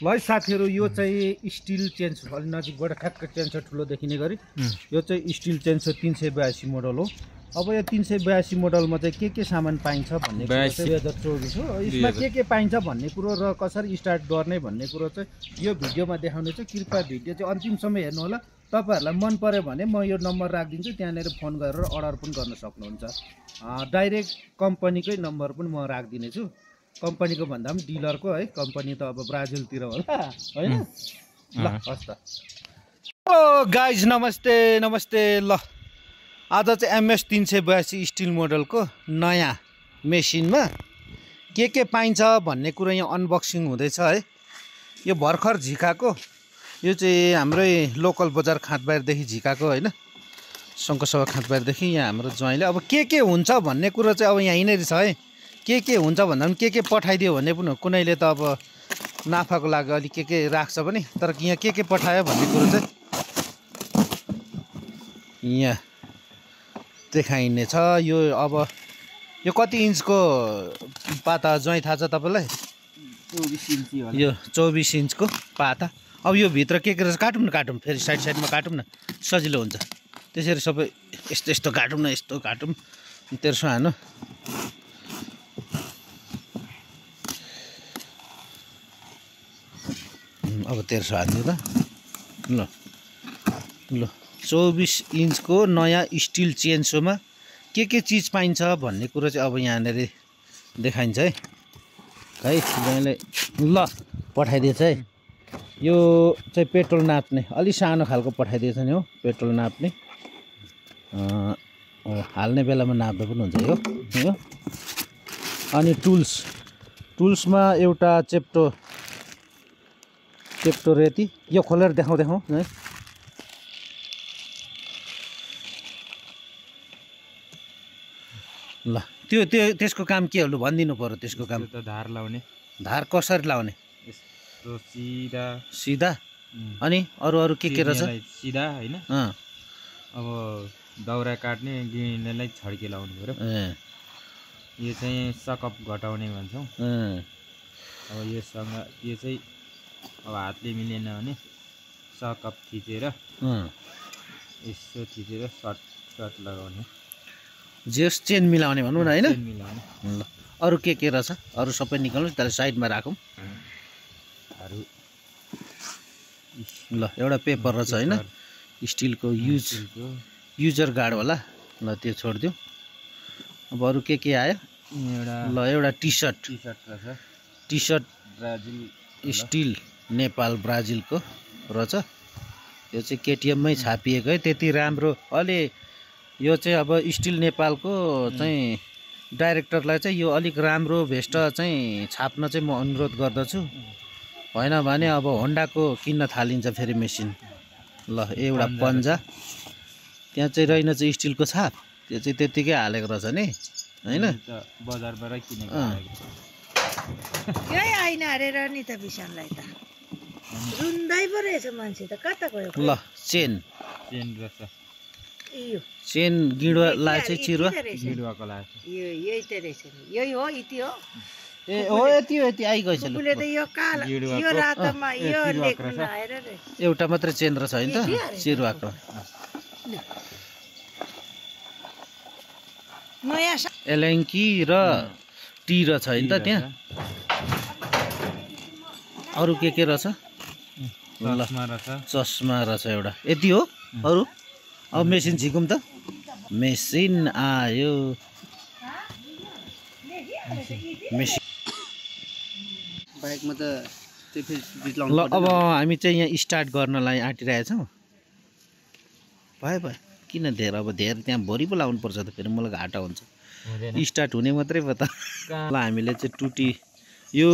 ल है साथीहरु यो चाहिँ स्टिल चेन्ज अलि नजिकबाट ठ्याक्क चेन्ज ठुलो देखिने गरी यो चाहिँ स्टिल चेन्ज 382 मोडल हो। अब यो 382 मोडलमा चाहिँ के सामान पाइन्छ भन्ने कुरा चाहिँ 2024 हो। यसमा के पाइन्छ भन्ने कुरो र कसरी स्टार्ट गर्ने भन्ने कुरो चाहिँ यो भिडियोमा देखाउने छु। कृपया भिडियो चाहिँ अन्तिमसम्म हेर्नु होला। तपाईहरुलाई मन पर्यो भने म यो नम्बर राखिदिन्छु, त्यहाँनेर फोन गरेर अर्डर पनि गर्न सक्नुहुन्छ। डाइरेक्ट कम्पनीकै नम्बर पनि म राखिदिने छु। कम्पनीको भन्दा पनि डिलरको है, कम्पनी त अब ब्राजिलतिर होला हैन। ल हस् त। ओ गाइज नमस्ते नमस्ते। ल आज चाहिँ MS 382 स्टिल मोडलको नयाँ मेसिनमा के पाइन्छ भन्ने कुरा यहाँ अनबक्सिङ हुँदैछ है। यो भर्खर झिकाको, यो चाहिँ हाम्रै लोकल बजार खाँदबारदेखि झिकाको हैन, शङ्करसभा खाँदबारदेखि यहाँ हाम्रो ज्वाइँले अब के हुन्छ भन्ने कुरा चाहिँ अब यहीँ नै रहेछ है। के हुन्छ भन्दा पनि के पठाइदियो भने पनि कुनैले त अब नाफाको लागि अलि के राख्छ पनि, तर यहाँ के पठायो भन्ने कुरो चाहिँ यहाँ देखाइने छ। यो अब यो कति इन्चको पाता ज्वाइँ थाहा छ तपाईलाई? 24 इन्ची होला। यो 24 इन्चको पाता। अब यो भित्र के रहेछ काटौँ न, फेरि साइडमा काटौँ न, सजिलो हुन्छ। त्यसरी सबै यस्तो काटौँ न, यस्तो काटौँ, तेर्सो हानु। अब तेर्सो हान्नु त। ल 24 इन्चको नयाँ स्टिल चेन्सोमा के चिज पाइन्छ भन्ने कुरो चाहिँ अब यहाँनिर देखाइन्छ है। ज्वाइँले ल पठाइदिएछ है। यो चाहिँ पेट्रोल नाप्ने अलि सानो खालको पठाइदिएछ नि हो, पेट्रोल नाप्ने। हाल्ने बेलामा नाप्दा पनि हुन्छ यो। अनि टुल्समा एउटा चेप्टो रेती। यो खोलेर देखाउँ है। ल त्यसको काम के हो लु भनिदिनु पर्यो। त्यसको काम त धार लाउने। धार कसरी लाउने? यस्तो सिधा। अनि अरु के रहेछ? सिधा हैन। अब दाउरा काट्ने गिर्नेलाई छड्के लाउनु पर्यो। यो चाहिँ सकअप घटाउने भन्छौँ। अब यो चाहिँ अब हातले मिलेन भने सकअप थिचेर यसो थिचेर सर्ट लगाउने। जेस चेन मिलाउने भनौँ न हैन। चेन मिलाउने। ल अरु के रहेछ? अरु सबै निकाल्नु, त्यसलाई साइडमा राखौँ। ल एउटा पेपर रहेछ हैन, स्टिलको युजर गार्ड होला। ल त्यो छोडिदिउँ। अब अरु के आयो? ल एउटा T shirt Brazil still Nepal ब्राजिलको रहेछ। यो चाहिँ केटिएममै छापिएको है। त्यति राम्रो अलि यो चाहिँ अब स्टिल नेपालको चाहिँ डाइरेक्टरलाई चाहिँ यो अलिक राम्रो भेस्ट चाहिँ छाप्न चाहिँ म अनुरोध गर्दछु। होइन भने अब होन्डाको किन्न थालिन्छ फेरि मेसिन। ल एउटा पन्जा, त्यहाँ चाहिँ रहेन चाहिँ स्टिलको छाप, त्यो चाहिँ त्यतिकै हालेको रहेछ नि हैन। बजारबाट किनेको यही आइन हारेर नि त बिसनलाई त रुन्दै पो रहेछ मान्छे त कता गयो। ल चेन रहेछ। चेन गिडुवालाई चाहिँ गिडुवाको लाग्छ। यही त रहेछ नि, यही हो इति हो। यति आइगएछ। बुले त यो कालो यो रातमा यो लेख्न आएर रहेछ। एउटा मात्रै चेन रहेछ हैन त चिरुवाको। नयाँ एलेङ्की र टी रहेछ हैन त त्यहाँ। अरु के रहेछ? चस्मा रहेछ एउटा। यति हो अरु? अब मेसिन झिकौँ त। मेसिन आयो। बाइकमा त ल अब हामी चाहिँ यहाँ स्टार्ट गर्नलाई आँटिरहेछौँ। भयो किन धेरै अब धेरै त्यहाँ भरि पो लाउनु पर्छ त, फेरि मलाई घाटा हुन्छ। स्टार्ट हुने मात्रै पो त। ल हामीले चाहिँ यो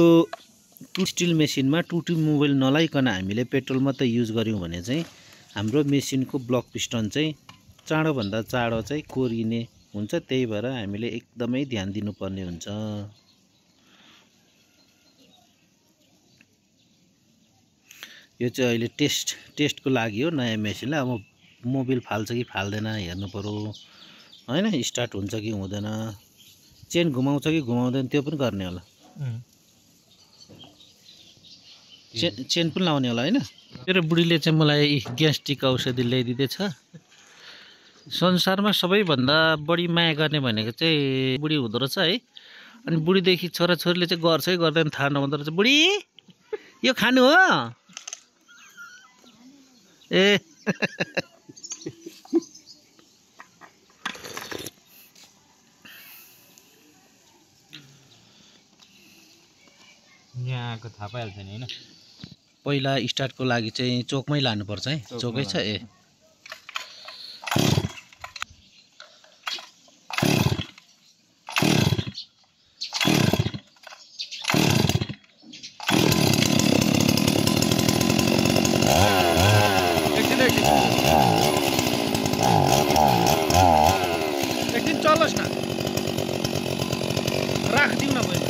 स्टिल मेसिनमा टुटी मोबाइल नलाइकन हामीले पेट्रोल मात्रै युज गऱ्यौँ भने चाहिँ हाम्रो मेसिनको ब्लक पिस्टन चाहिँ चाँडोभन्दा चाँडो चाहिँ कोरिने हुन्छ। त्यही भएर हामीले एकदमै ध्यान दिनुपर्ने हुन्छ। यो चाहिँ अहिले टेस्टको लागि हो नयाँ मेसिनलाई। अब मोबिल फाल्छ कि फाल्दैन हेर्नु पर्यो हैन, स्टार्ट हुन्छ कि हुँदैन, चेन घुमाउँछ कि घुमाउँदैन त्यो पनि गर्ने होला। चेन पनि लाउने होला होइन। मेरो बुढीले चाहिँ मलाई ग्यास्ट्रिक औषधि ल्याइदिँदैछ। संसारमा सबैभन्दा बढी माया गर्ने भनेको चाहिँ बुढी हुँदो रहेछ है। अनि बुढीदेखि छोराछोरीले चाहिँ गर्छ है गर्दैन थाहा नहुँदो रहेछ। बुढी यो खानु हो ए यहाँको थाहा पाइहाल्छ नि होइन। पहिला स्टार्टको लागि चाहिँ चोकमै लानुपर्छ है। चोकै छ ए एकदिन चलोस् न राखिदिउँ न पहिला।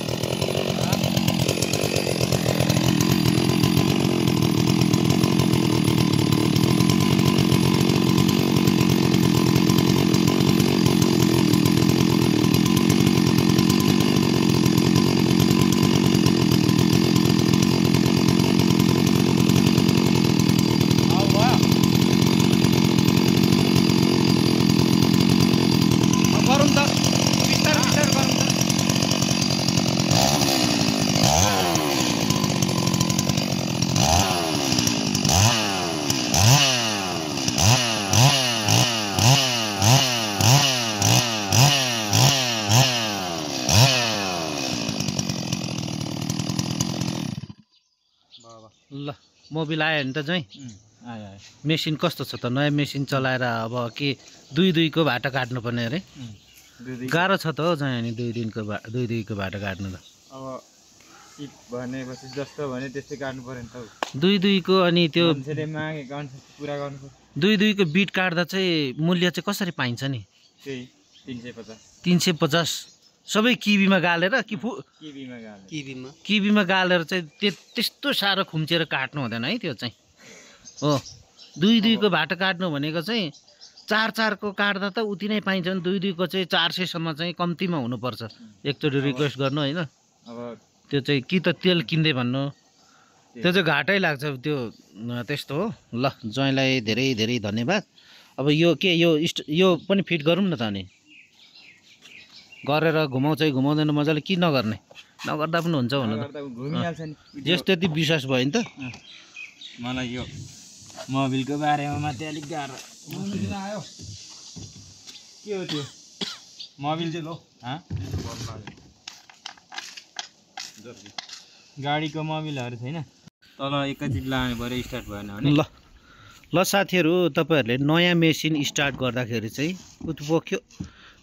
गरौँ त बिस्तारै बिस्तारै गरौँ त। ल मोबिल आयो भने त चाहिँ आयो मेसिन कस्तो छ त? नयाँ मेसिन चलाएर अब के दुईको भाटा काट्नुपर्ने अरे? गाह्रो छ त हौ चाहिँ अनि दुईको भाटा काट्नु त। अब टिप भनेपछि जस्तो भने त्यस्तै काट्नु पर्यो नि त। दुईको अनि त्यो मान्छेले मागेको अनुसार पुरा गर्नु पर्छ। दुईको बिट काट्दा चाहिँ मूल्य चाहिँ कसरी पाइन्छ नि? त्यही 350 350 सबै किबीमा गालेर किबीमा गालेर चाहिँ त्यस्तो साह्रो खुम्चेर काट्नु हुँदैन है त्यो चाहिँ। हो दुईको भाटा काट्नु भनेको चाहिँ 4को काट्दा त उति नै पाइन्छ भने दुईको चाहिँ 400सम्म चाहिँ कम्तीमा हुनुपर्छ। एकचोटि रिक्वेस्ट गर्नु होइन। अब त्यो चाहिँ कि त तेल किन्दै भन्नु त्यो चाहिँ घाटै लाग्छ त्यो त्यस्तो हो। ल ज्वाइँलाई धेरै धेरै धन्यवाद। अब यो के यो पनि फिट गरौँ न त अनि गरेर घुमाउँछ घुमाउँदैन मजाले कि नगर्ने नगर्दा पनि हुन्छ भन्नु त। घुमिहाल्छ नि जस त्यति विश्वास भयो नि त। मलाई यो मोबिलको बारेमा मात्रै अलिक गाह्रो आयो। के हो त्यो मोबिल चाहिँ लो गाडीको मोबिलहरू छैन तल एकैचोटि लानु पऱ्यो स्टार्ट भएन भने। ल साथीहरू तपाईँहरूले नयाँ मेसिन स्टार्ट गर्दाखेरि चाहिँ उत्पोख्यो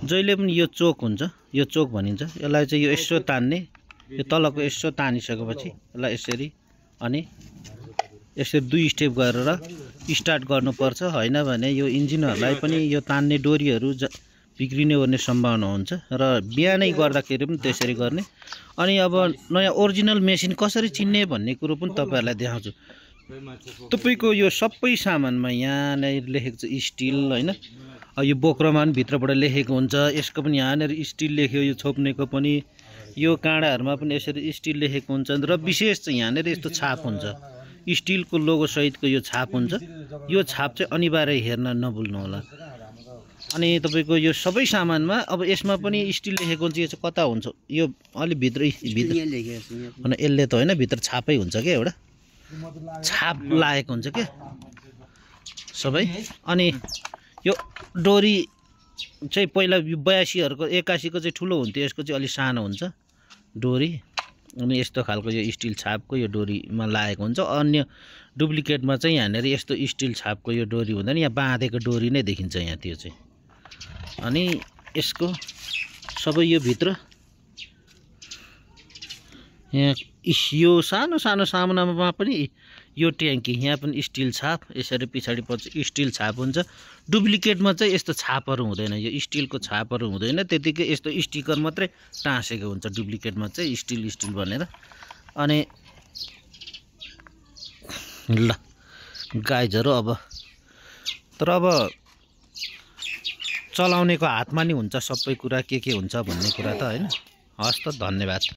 जहिले पनि यो चोक हुन्छ यो चोक भनिन्छ। यसलाई चाहिँ यो यसो तान्ने यो तलको यसो तानिसकेपछि यसलाई यसरी अनि यसरी 2 स्टेप गरेर स्टार्ट गर्नुपर्छ। होइन भने यो इन्जिनहरूलाई पनि यो तान्ने डोरीहरू बिग्रिने ओर्ने सम्भावना हुन्छ र बिहानै गर्दाखेरि पनि त्यसरी गर्ने। अनि अब नयाँ ओरिजिनल मेसिन कसरी चिन्ने भन्ने कुरो पनि तपाईँहरूलाई देखाउँछु। तपाईँको यो सबै सामानमा यहाँनिर लेखेको छ स्टिल होइन। यो बोक्रोमा पनि भित्रबाट लेखेको हुन्छ। यसको पनि यहाँनिर स्टिल लेख्यो यो छोप्नेको पनि यो काँडाहरूमा पनि यसरी स्टिल लेखेको हुन्छ र विशेष चाहिँ यहाँनिर यस्तो छाप हुन्छ स्टिलको लोगो सहितको यो छाप हुन्छ। यो छाप चाहिँ अनिवार्य हेर्न नभुल्नु होला। अनि तपाईँको यो सबै सामानमा अब यसमा पनि स्टिल लेखेको हुन्छ। यो चाहिँ कता हुन्छ यो अलि भित्र होइन यसले त होइन भित्र छापै हुन्छ क्या एउटा छाप लागेको हुन्छ क्या सबै। अनि यो डोरी चाहिँ पहिला 82हरूको 81को चाहिँ ठुलो हुन्थ्यो यसको चाहिँ अलि सानो हुन्छ डोरी। अनि यस्तो खालको यो स्टिल छापको यो डोरीमा लागेको हुन्छ। अन्य डुप्लिकेटमा चाहिँ यहाँनिर यस्तो स्टिल छापको यो डोरी हुँदैन यहाँ बाँधेको डोरी नै देखिन्छ यहाँ त्यो चाहिँ। अनि यसको सबै यो भित्र यहाँ यो सानो सानो सामुनामा पनि यो ट्याङ्की यहाँ पनि स्टिल छाप यसरी पछाडि पछि स्टिल छाप हुन्छ। डुप्लिकेटमा चाहिँ यस्तो छापहरू हुँदैन यो स्टिलको छापहरू हुँदैन त्यतिकै यस्तो स्टिकर मात्रै टाँसेको हुन्छ डुप्लिकेटमा चाहिँ स्टिल भनेर। अनि ल गाइजहरू अब तर अब चलाउनेको हातमा नि हुन्छ सबै कुरा के हुन्छ भन्ने कुरा त होइन। हस् त धन्यवाद।